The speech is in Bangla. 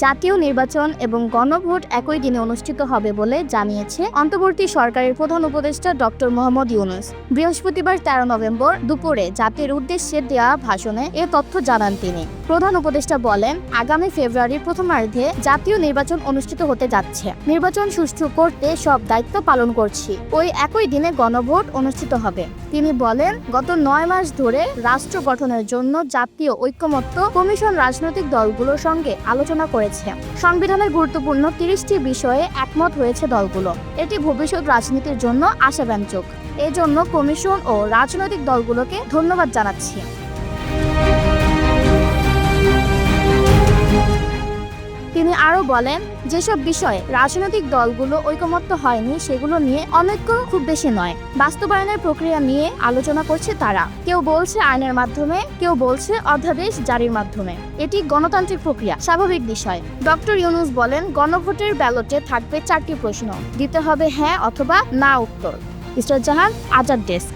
জাতীয় নির্বাচন এবং গণভোট একই দিনে অনুষ্ঠিত হবে বলে জানিয়েছে অন্তর্বর্তী সরকারের প্রধান উপদেষ্টা ডক্টর মোহাম্মদ ইউনূস। বৃহস্পতিবার 13 নভেম্বর দুপুরে জাতির উদ্দেশ্যে দেওয়া ভাষণে এ তথ্য জানান তিনি। প্রধান উপদেষ্টা বলেন, আগামী ফেব্রুয়ারির প্রথমার্ধে জাতীয় নির্বাচন অনুষ্ঠিত হতে যাচ্ছে। নির্বাচন সুষ্ঠু করতে সব দায়িত্ব পালন করছি। ওই একই দিনে গণভোট অনুষ্ঠিত হবে। তিনি বলেন, গত 9 মাস ধরে রাষ্ট্র গঠনের জন্য জাতীয় ঐকমত্য কমিশন রাজনৈতিক দলগুলোর সঙ্গে আলোচনা করেছে। সংবিধানের গুরুত্বপূর্ণ 30টি বিষয়ে একমত হয়েছে দলগুলো। এটি ভবিষ্যৎ রাজনীতির জন্য আশাব্যঞ্জক। এজন্য কমিশন ও রাজনৈতিক দলগুলোকে ধন্যবাদ জানাচ্ছি। তিনি আরো বলেন, যেসব বিষয়ে রাজনৈতিক দলগুলো ঐকমত্য হয়নি সেগুলো নিয়ে অনৈক্য খুব বেশি নয়। বাস্তবায়নের প্রক্রিয়া নিয়ে আলোচনা করছে তারা। কেউ বলছে আইনের মাধ্যমে, কেউ বলছে অধ্যাদেশ জারির মাধ্যমে। এটি গণতান্ত্রিক প্রক্রিয়া, স্বাভাবিক বিষয়। ডক্টর ইউনূস বলেন, গণভোটের ব্যালটে থাকবে 4টি প্রশ্ন, দিতে হবে হ্যাঁ অথবা না উত্তর। ইসরাত জাহান, আজাদ ডেস্ক।